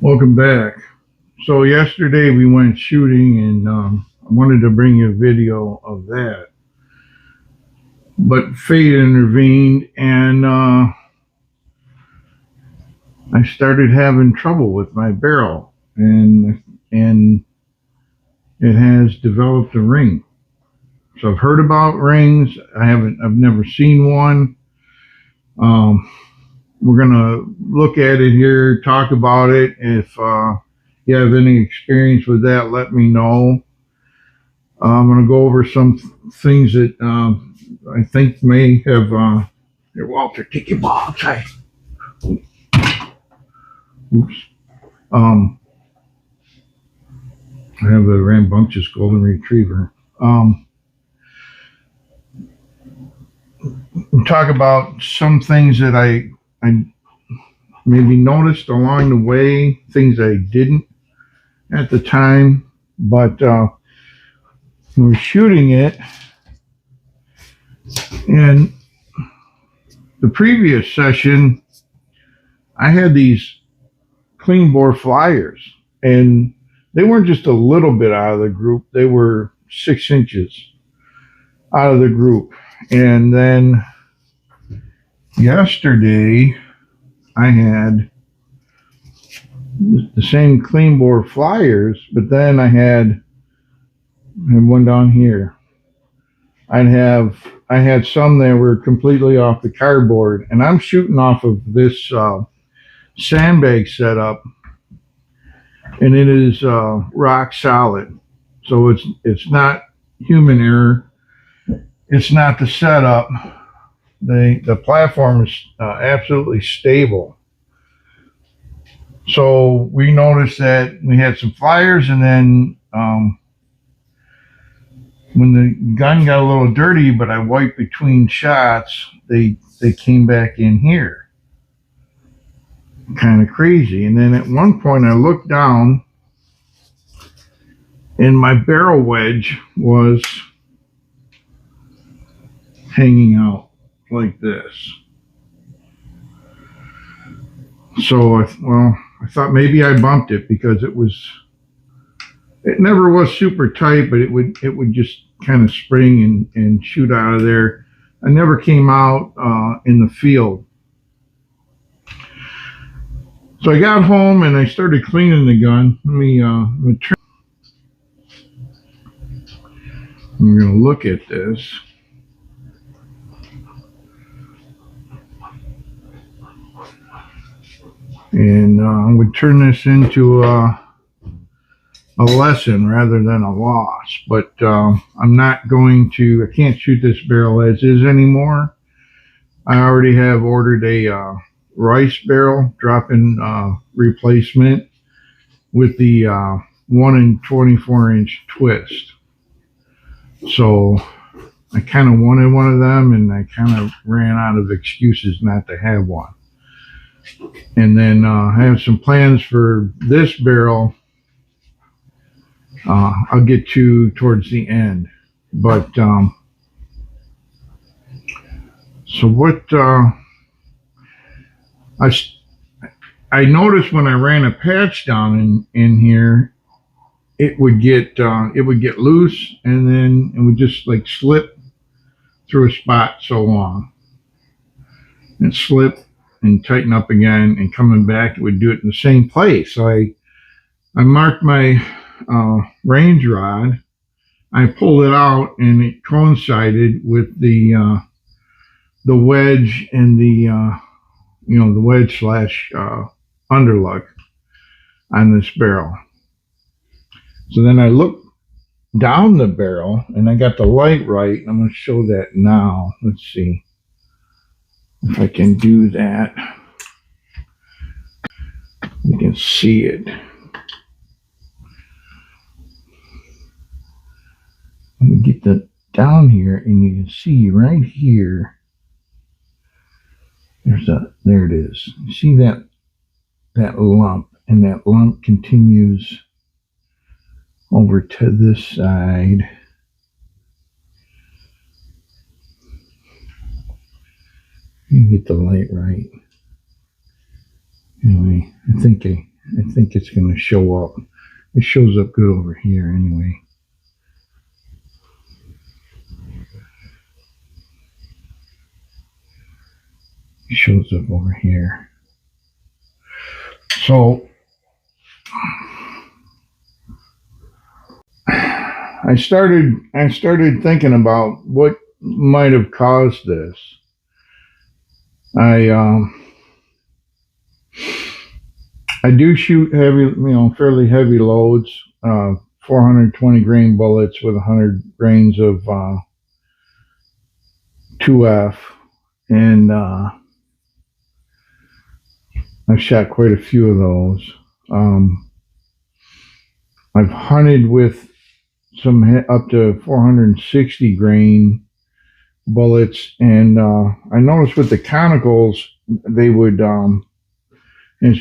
Welcome back. So yesterday we went shooting and I wanted to bring you a video of that. But fate intervened and I started having trouble with my barrel and it has developed a ring. So I've heard about rings. I've never seen one. Um, we're gonna look at it here, talk about it. If you have any experience with that, let me know. I'm going to go over some things that I think may have. Here, Walter, take your ball outside. Oops. Um, I have a rambunctious golden retriever. Talk about some things that I maybe noticed along the way, things I didn't at the time, but when we're shooting it, and the previous session, I had these clean bore flyers, and they weren't just a little bit out of the group, they were 6 inches out of the group. And then yesterday, I had the same clean bore flyers, but then I had one down here. I had some that were completely off the cardboard, and I'm shooting off of this sandbag setup, and it is rock solid. So it's not human error. It's not the setup. The platform is absolutely stable. So we noticed that we had some flyers, and then when the gun got a little dirty, but I wiped between shots, they came back in here. Kind of crazy. And then at one point I looked down and my barrel wedge was hanging out like this. So I thought maybe I bumped it because it never was super tight, but it would just kind of spring and shoot out of there. I never came out in the field. So I got home and I started cleaning the gun. Let me turn. We're going to look at this. And I would turn this into a lesson rather than a loss. But I'm not going to, I can't shoot this barrel as is anymore. I already have ordered a rice barrel drop-in replacement with the 1 24-inch twist. So I kind of wanted one of them, and I kind of ran out of excuses not to have one. And then I have some plans for this barrel. I'll get to towards the end. But so what I noticed when I ran a patch down in here, it would get loose, and then it would just like slip through a spot so long, and slip and tighten up again, and coming back it would do it in the same place. So I marked my range rod. I pulled it out, and it coincided with the wedge and the wedge slash underlug on this barrel. So then I looked down the barrel, and I got the light right. I'm going to show that now. Let's see if I can do that. You can see it. Let me get that down here, and you can see right here. There it is. You see that lump, and that lump continues over to this side. You can get the light right. Anyway, I think I think it's going to show up. It shows up good over here anyway. It shows up over here. So I started thinking about what might have caused this. I do shoot heavy, fairly heavy loads, 420 grain bullets with 100 grains of 2F, and I've shot quite a few of those. I've hunted with some up to 460 grain bullets, and I noticed with the conicals they would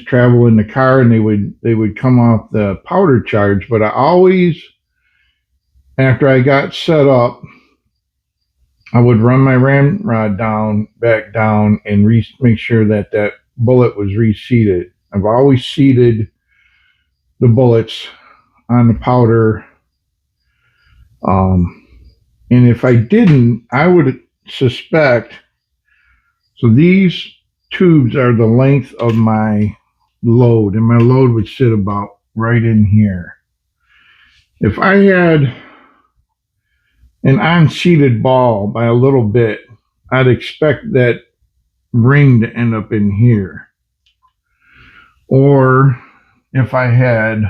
travel in the car, and they would come off the powder charge. But I always, after I got set up, I would run my ramrod back down, and make sure that bullet was reseated. I've always seated the bullets on the powder. And if I didn't, I would suspect, so these tubes are the length of my load, and my load would sit about right in here. If I had an unseated ball by a little bit, I'd expect that ring to end up in here. Or if I had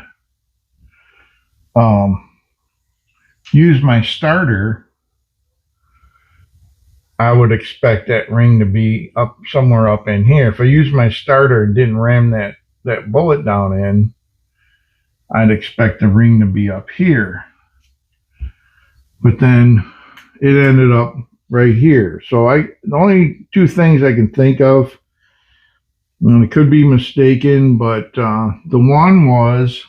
used my starter, I would expect that ring to be up somewhere up in here. If I used my starter and didn't ram that bullet down in, I'd expect the ring to be up here. But then it ended up right here. So the only two things I can think of, and it could be mistaken, but the one was,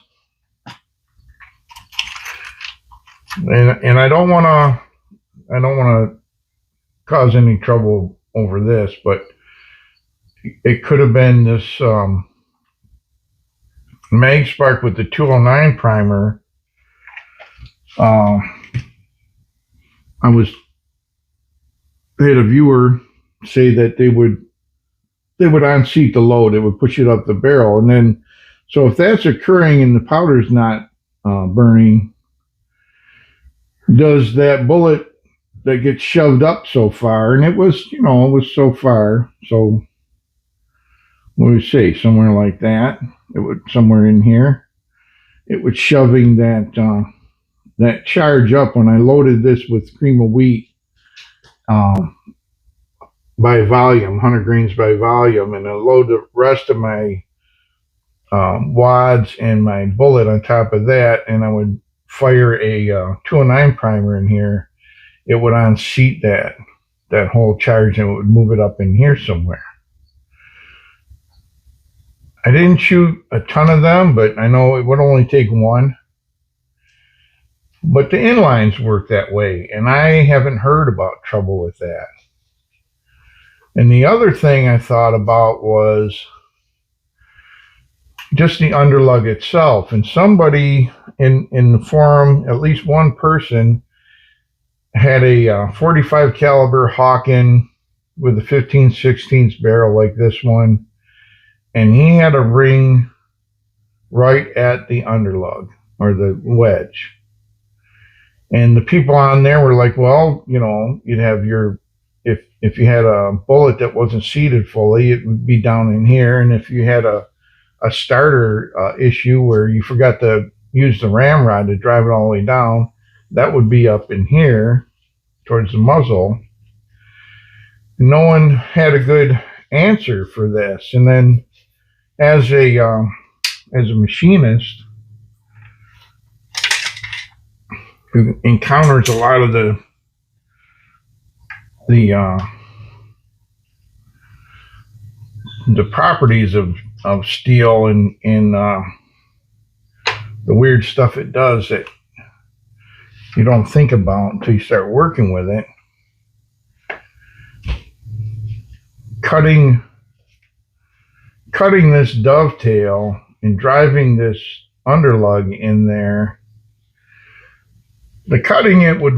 and I don't want to cause any trouble over this, but it could have been this mag spark with the 209 primer. I had a viewer say that they would unseat the load, it would push it up the barrel, and then, so if that's occurring and the powder's not burning, does that bullet that gets shoved up so far, and it was so far, so what do we say, somewhere like that, it would, somewhere in here, it was shoving that charge up. When I loaded this with cream of wheat by volume, 100 grains by volume, and I load the rest of my wads and my bullet on top of that, and I would fire a 209 primer in here, it would unseat that whole charge, and it would move it up in here somewhere. I didn't shoot a ton of them, but I know it would only take one. But the inlines work that way, and I haven't heard about trouble with that. And the other thing I thought about was just the underlug itself. And somebody in the forum, at least one person, had a 45 caliber Hawken with a 15/16 barrel like this one, and he had a ring right at the underlug, or the wedge. And the people on there were like, well, you'd have if you had a bullet that wasn't seated fully, it would be down in here. And if you had a starter issue where you forgot to use the ramrod to drive it all the way down, that would be up in here towards the muzzle. No one had a good answer for this. And then as a machinist who encounters a lot of the properties of steel and the weird stuff it does that you don't think about until you start working with it. Cutting this dovetail in driving this underlug in there, the cutting it would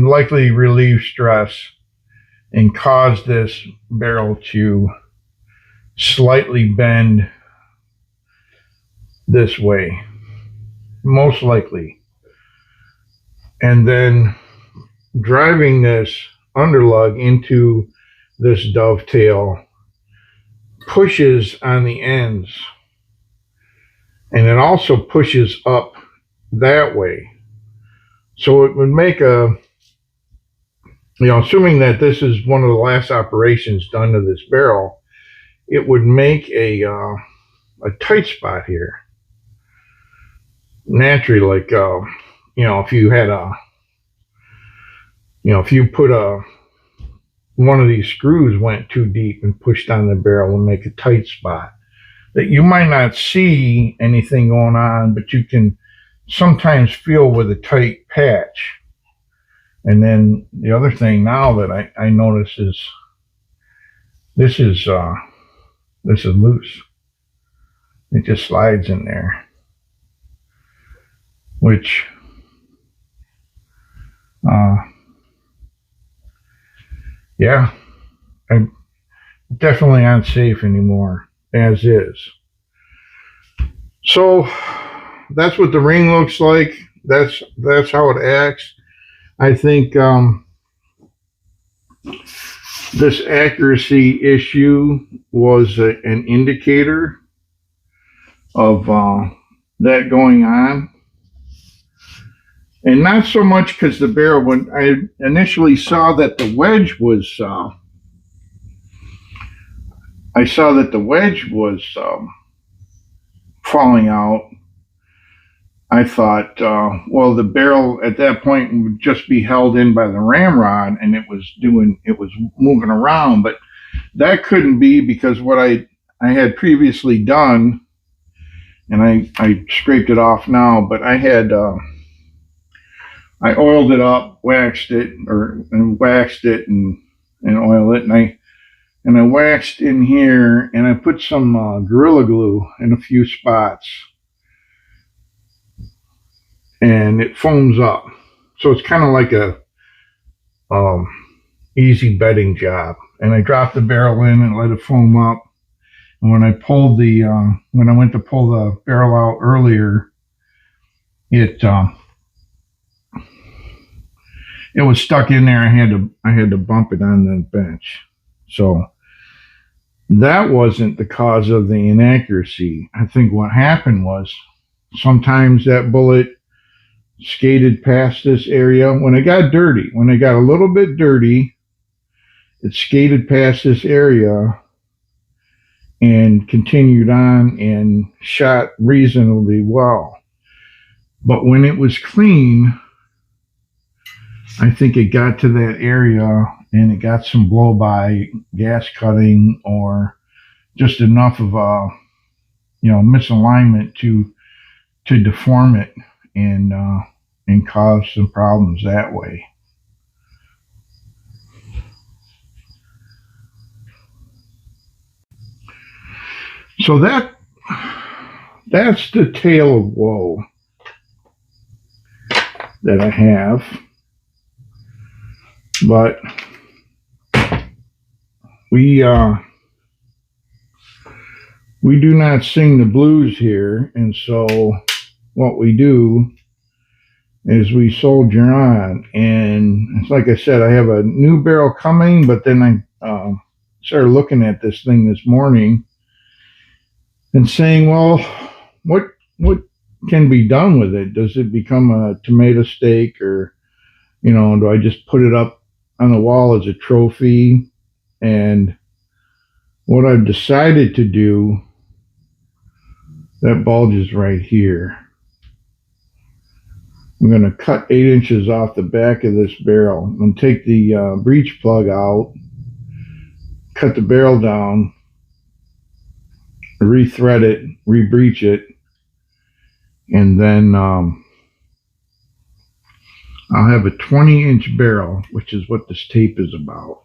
likely relieve stress and cause this barrel to slightly bend this way, most likely. And then driving this underlug into this dovetail pushes on the ends, and it also pushes up that way. So it would make assuming that this is one of the last operations done to this barrel, it would make a tight spot here. Naturally, like, if you had if you put one of these screws went too deep and pushed on the barrel, and make a tight spot that you might not see anything going on, but you can sometimes feel with a tight patch. And then the other thing now that I notice is this is loose. It just slides in there, which yeah, I'm definitely not safe anymore as is. So that's what the ring looks like. That's how it acts. I think this accuracy issue was an indicator of that going on. And not so much because the barrel, when I initially saw that the wedge was, falling out, I thought, well, the barrel at that point would just be held in by the ramrod, and it was moving around. But that couldn't be, because what I had previously done, and I scraped it off now, but I had I oiled it up, waxed it, and oiled it, and I waxed in here, and I put some Gorilla Glue in a few spots, and it foams up. So it's kind of like a easy bedding job. And I dropped the barrel in and let it foam up. And when I pulled when I went to pull the barrel out earlier, it was stuck in there. I had to bump it on the bench. So that wasn't the cause of the inaccuracy. I think what happened was sometimes that bullet skated past this area. When it got a little bit dirty, it skated past this area and continued on and shot reasonably well. But when it was clean, I think it got to that area and it got some blow by gas cutting, or just enough of a misalignment to deform it and cause some problems that way. So that's the tale of woe that I have. But we do not sing the blues here, and so what we do is we soldier on. And it's like I said, I have a new barrel coming, but then I started looking at this thing this morning and saying, well, what can be done with it? Does it become a tomato steak, or do I just put it up on the wall as a trophy? And what I've decided to do, that bulges right here. I'm going to cut 8 inches off the back of this barrel. I'm going to take the breech plug out, cut the barrel down, rethread it, rebreech it, and then I'll have a 20-inch barrel, which is what this tape is about.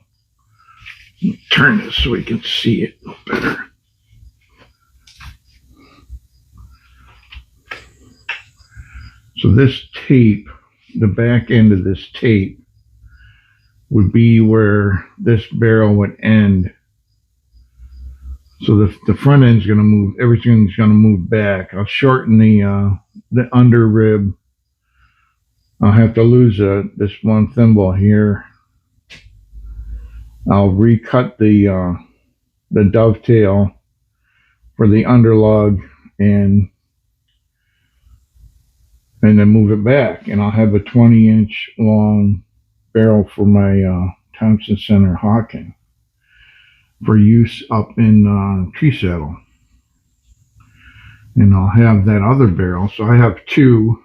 Turn this so we can see it better. So this tape, the back end of this tape, would be where this barrel would end. So the front end's going to move, everything's going to move back. I'll shorten the under rib. I'll have to lose this one thimble here. I'll recut the dovetail for the underlug and then move it back. And I'll have a 20-inch long barrel for my Thompson Center Hawking for use up in tree saddle. And I'll have that other barrel. So I have two.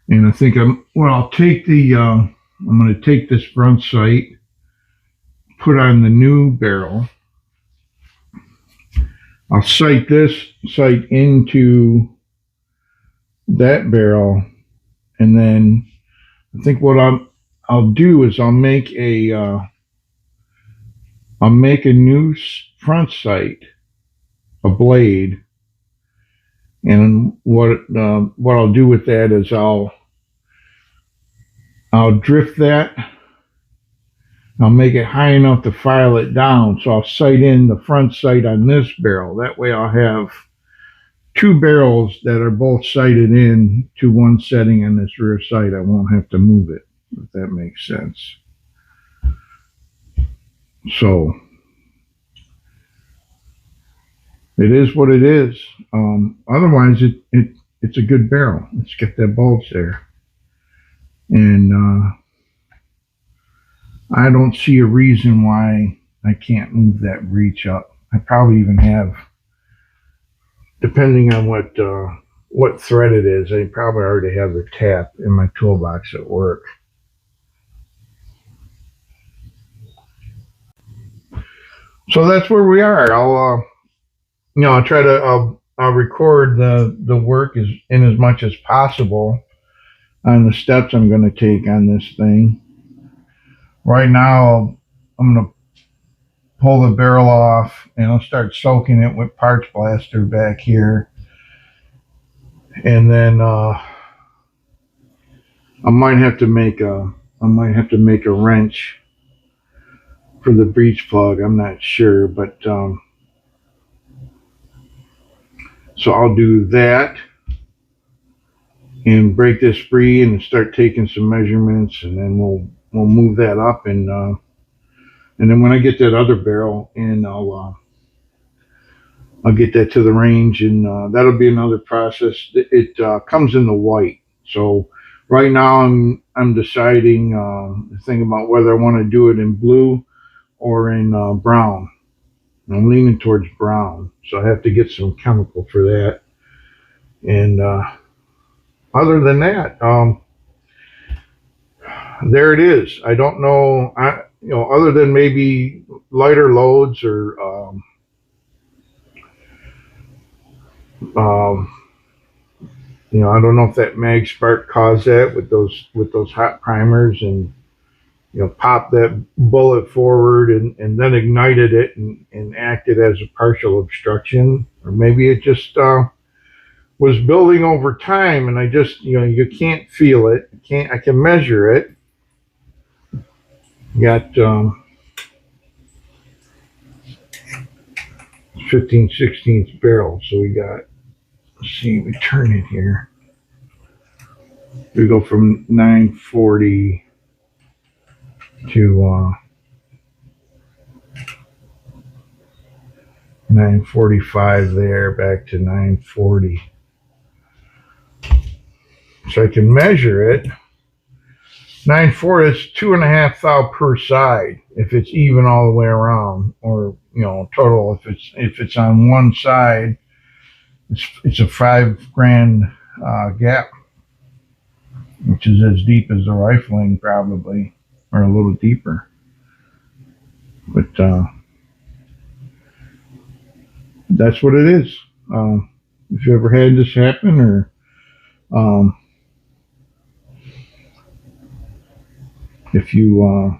And I think I'll take I'm going to take this front sight, put on the new barrel. I'll sight this sight into that barrel. And then I think what I'll do is I'll make a new front sight, a blade, and what I'll do with that is I'll drift that. I'll make it high enough to file it down, so I'll sight in the front sight on this barrel. That way I'll have two barrels that are both sighted in to one setting on this rear sight. I won't have to move it, if that makes sense. So it is what it is. Otherwise, it's a good barrel. It's got that bulge there, and I don't see a reason why I can't move that breech up. I probably even have, depending on what thread it is, I probably already have the tap in my toolbox at work. So that's where we are. I'll try to I'll record the work in as much as possible on the steps I'm going to take on this thing. Right now, I'm going to pull the barrel off and I'll start soaking it with parts blaster back here. And then I might have to make a wrench for the breech plug. I'm not sure, but so I'll do that and break this free and start taking some measurements, and then we'll move that up, and then when I get that other barrel in, I'll get that to the range, and that'll be another process. It comes in the white, so right now I'm deciding thinking about whether I want to do it in blue or in brown. I'm leaning towards brown, so I have to get some chemical for that. And other than that, there it is. I don't know, other than maybe lighter loads or I don't know if that mag spark caused that with those hot primers, and pop that bullet forward and then ignited it and acted as a partial obstruction, or maybe it just was building over time, and I just you can't feel it. I can measure it. Got 15/16 barrel, so we got, let's see, we turn it here. We go from 940 to 945 there, back to 940. So I can measure it. 940 is 2.5 thou per side if it's even all the way around, or total if it's on one side, it's a $5,000 gap, which is as deep as the rifling probably, or a little deeper. But that's what it is. If you ever had this happen, or if you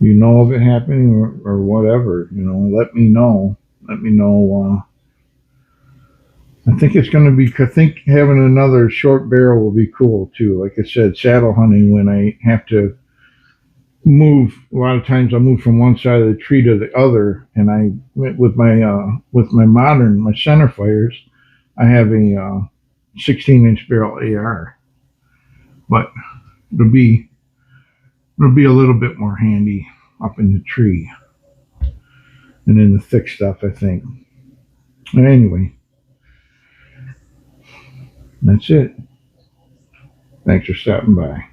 know of it happening, or whatever, let me know. I think it's going to be. I think having another short barrel will be cool too. Like I said, saddle hunting when I have to move. A lot of times I move from one side of the tree to the other, and I with my modern my center fires, I have a 16-inch barrel AR, but it'll be it'll be a little bit more handy up in the tree and in the thick stuff, I think. But anyway, that's it. Thanks for stopping by.